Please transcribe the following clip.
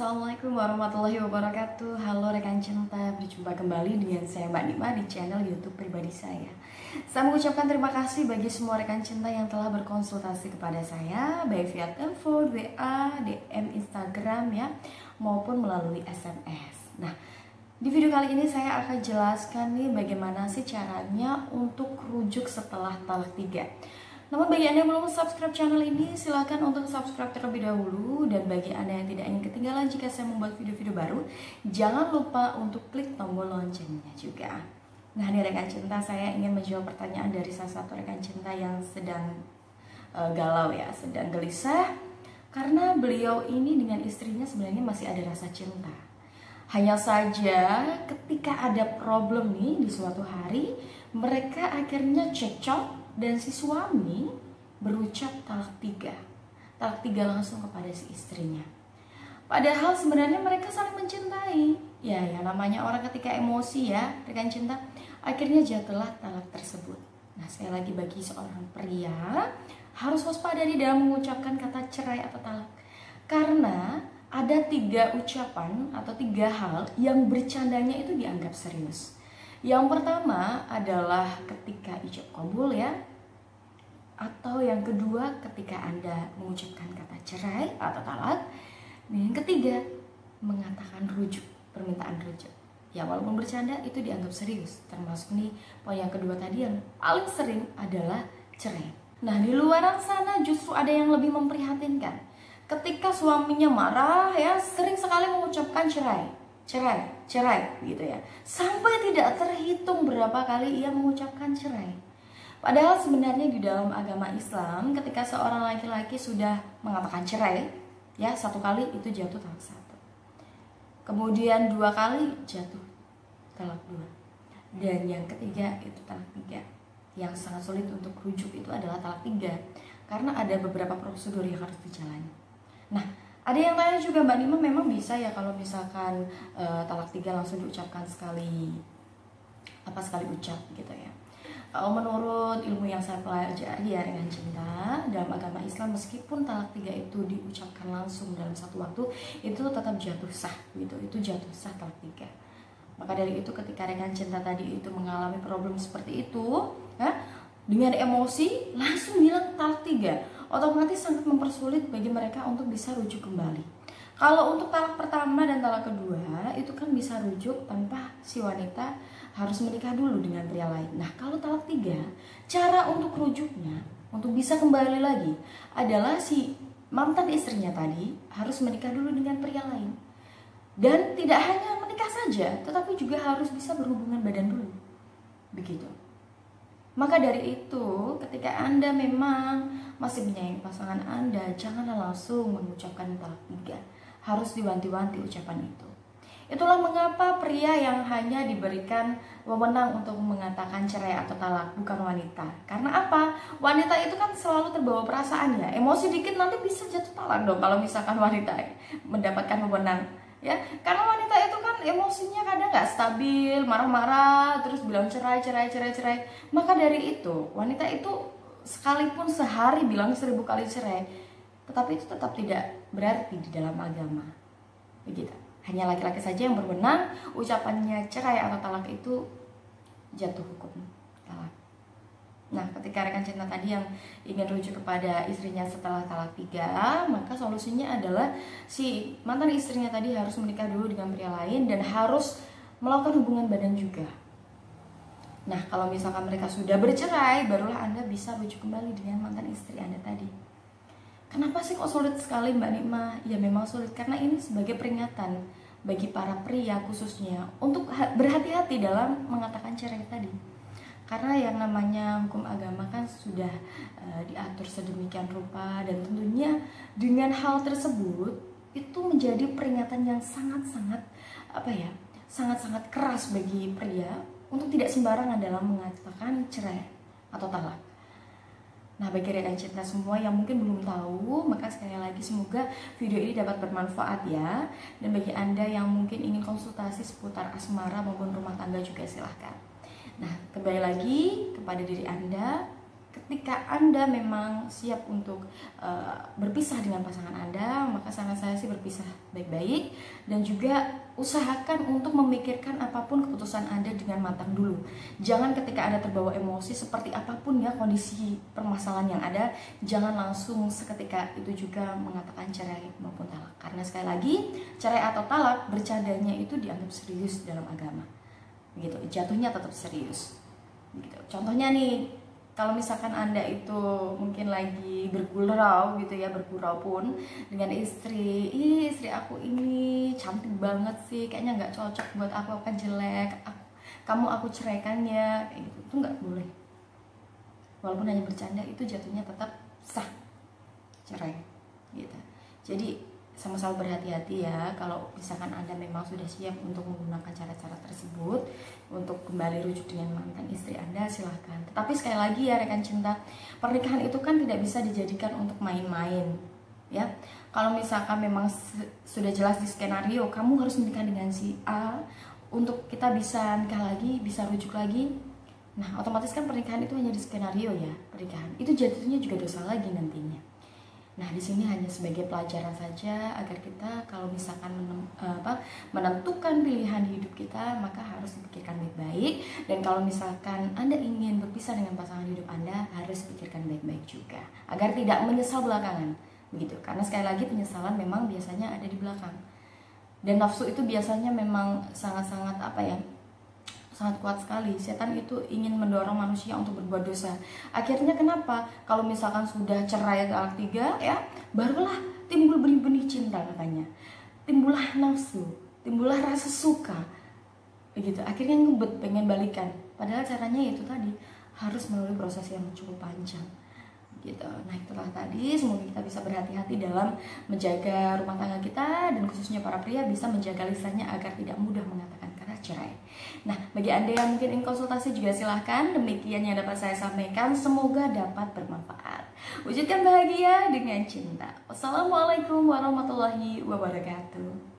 Assalamualaikum warahmatullahi wabarakatuh. Halo rekan cinta, berjumpa kembali dengan saya Mbak Nima di channel YouTube pribadi saya. Saya mengucapkan terima kasih bagi semua rekan cinta yang telah berkonsultasi kepada saya, baik via telepon, WA, DM Instagram ya, maupun melalui SMS. Nah, di video kali ini saya akan jelaskan nih bagaimana sih caranya untuk rujuk setelah talak 3. Namun bagi Anda yang belum subscribe channel ini, silahkan untuk subscribe terlebih dahulu. Dan bagi Anda yang tidak ingin ketinggalan jika saya membuat video-video baru, jangan lupa untuk klik tombol loncengnya juga. Nah, ini rekan cinta, saya ingin menjawab pertanyaan dari salah satu rekan cinta yang sedang galau ya, sedang gelisah. Karena beliau ini dengan istrinya sebenarnya masih ada rasa cinta. Hanya saja ketika ada problem nih di suatu hari, mereka akhirnya cekcok. Dan si suami berucap talak 3 langsung kepada si istrinya. Padahal sebenarnya mereka saling mencintai. Ya, yang namanya orang ketika emosi ya, rekan cinta, akhirnya jatuhlah talak tersebut. Nah, sekali lagi bagi seorang pria harus waspada di dalam mengucapkan kata cerai atau talak. Karena ada 3 ucapan atau 3 hal yang bercandanya itu dianggap serius. Yang pertama adalah ketika ijab kabul ya, atau yang kedua ketika Anda mengucapkan kata cerai atau talak. Dan yang ketiga mengatakan rujuk, permintaan rujuk. Ya, walaupun bercanda itu dianggap serius. Termasuk nih poin yang kedua tadi yang paling sering adalah cerai. Nah, di luaran sana justru ada yang lebih memprihatinkan. Ketika suaminya marah ya, sering sekali mengucapkan cerai gitu ya, sampai tidak terhitung berapa kali ia mengucapkan cerai. Padahal sebenarnya di dalam agama Islam, ketika seorang laki-laki sudah mengatakan cerai ya, 1 kali itu jatuh talak 1, kemudian 2 kali jatuh talak 2, dan yang ketiga itu talak 3. Yang sangat sulit untuk rujuk itu adalah talak 3 karena ada beberapa prosedur yang harus dijalani. Nah, ada yang tanya juga, Mbak Nima, memang bisa ya kalau misalkan talak 3 langsung diucapkan sekali ucap gitu ya. Menurut ilmu yang saya pelajari ya rekan cinta, dalam agama Islam meskipun talak 3 itu diucapkan langsung dalam satu waktu, itu tetap jatuh sah gitu, itu jatuh sah talak 3. Maka dari itu ketika rekan cinta tadi itu mengalami problem seperti itu ya, dengan emosi langsung bilang talak 3, otomatis sangat mempersulit bagi mereka untuk bisa rujuk kembali. Kalau untuk talak pertama dan talak kedua itu kan bisa rujuk tanpa si wanita harus menikah dulu dengan pria lain. Nah, kalau talak 3, cara untuk rujuknya, untuk bisa kembali lagi adalah si mantan istrinya tadi harus menikah dulu dengan pria lain. Dan tidak hanya menikah saja, tetapi juga harus bisa berhubungan badan dulu. Begitu. Maka dari itu, ketika Anda memang masih menyayangi pasangan Anda, janganlah langsung mengucapkan talak 3. Harus diwanti-wanti ucapan itu. Itulah mengapa pria yang hanya diberikan wewenang untuk mengatakan cerai atau talak, bukan wanita. Karena apa? Wanita itu kan selalu terbawa perasaan ya. Emosi dikit nanti bisa jatuh talak dong kalau misalkan wanita mendapatkan wewenang. Ya, karena wanita itu kan emosinya kadang nggak stabil, marah-marah, terus bilang cerai. Maka dari itu, wanita itu sekalipun sehari bilang 1000 kali cerai, tetapi itu tetap tidak berarti di dalam agama. Begitu. Hanya laki-laki saja yang berwenang, ucapannya cerai atau talak itu jatuh hukum talak. Nah, ketika rekan cinta tadi yang ingin rujuk kepada istrinya setelah talak 3, maka solusinya adalah si mantan istrinya tadi harus menikah dulu dengan pria lain dan harus melakukan hubungan badan juga. Nah, kalau misalkan mereka sudah bercerai, barulah Anda bisa rujuk kembali dengan mantan istri Anda tadi. Kenapa sih kok sulit sekali, Mbak Nima? Ya memang sulit karena ini sebagai peringatan bagi para pria khususnya untuk berhati-hati dalam mengatakan cerai tadi. Karena yang namanya hukum agama kan sudah diatur sedemikian rupa, dan tentunya dengan hal tersebut itu menjadi peringatan yang sangat-sangat keras bagi pria untuk tidak sembarangan dalam mengatakan cerai atau talak. Nah, bagi rekan cinta semua yang mungkin belum tahu, maka sekali lagi semoga video ini dapat bermanfaat ya. Dan bagi Anda yang mungkin ingin konsultasi seputar asmara maupun rumah tangga juga silahkan. Nah, kembali lagi kepada diri Anda, ketika Anda memang siap untuk berpisah dengan pasangan Anda, maka saran saya sih berpisah baik-baik, dan juga usahakan untuk memikirkan apapun keputusan Anda dengan matang dulu. Jangan ketika Anda terbawa emosi seperti apapun ya kondisi permasalahan yang ada, jangan langsung seketika itu juga mengatakan cerai maupun talak. Karena sekali lagi, cerai atau talak bercandanya itu dianggap serius dalam agama. Begitu, jatuhnya tetap serius. Gitu. Contohnya nih, kalau misalkan Anda itu mungkin lagi bergurau gitu ya, bergurau pun dengan istri, istri aku ini cantik banget sih, kayaknya nggak cocok buat aku kan jelek, kamu aku ceraikan ya, kayak gitu, itu nggak boleh. Walaupun hanya bercanda, itu jatuhnya tetap sah cerai gitu. Jadi sama-sama berhati-hati ya, kalau misalkan Anda memang sudah siap untuk menggunakan cara-cara tersebut untuk kembali rujuk dengan mantan istri Anda, silahkan. Tetapi sekali lagi ya rekan cinta, pernikahan itu kan tidak bisa dijadikan untuk main-main ya. Kalau misalkan memang sudah jelas di skenario kamu harus menikah dengan si A untuk kita bisa nikah lagi, bisa rujuk lagi, nah otomatis kan pernikahan itu hanya di skenario ya. Pernikahan itu jatuhnya juga dosa lagi nantinya. Nah, di sini hanya sebagai pelajaran saja agar kita kalau misalkan menentukan pilihan hidup kita, maka harus dipikirkan baik-baik. Dan kalau misalkan Anda ingin berpisah dengan pasangan hidup Anda, harus pikirkan baik-baik juga agar tidak menyesal belakangan. Begitu. Karena sekali lagi penyesalan memang biasanya ada di belakang. Dan nafsu itu biasanya memang sangat-sangat sangat kuat sekali. Setan itu ingin mendorong manusia untuk berbuat dosa. Akhirnya kenapa? Kalau misalkan sudah cerai talak 3 ya, barulah timbul benih-benih cinta katanya. Timbullah nafsu, timbullah rasa suka. Begitu. Akhirnya ngebet pengen balikan. Padahal caranya itu tadi harus melalui proses yang cukup panjang. Gitu. Nah, itulah tadi, semoga kita bisa berhati-hati dalam menjaga rumah tangga kita, dan khususnya para pria bisa menjaga lisannya agar tidak mudah mengatakan kata cerai. Nah, bagi Anda yang mungkin ingin konsultasi juga silahkan. Demikian yang dapat saya sampaikan, semoga dapat bermanfaat. Wujudkan bahagia dengan cinta. Wassalamualaikum warahmatullahi wabarakatuh.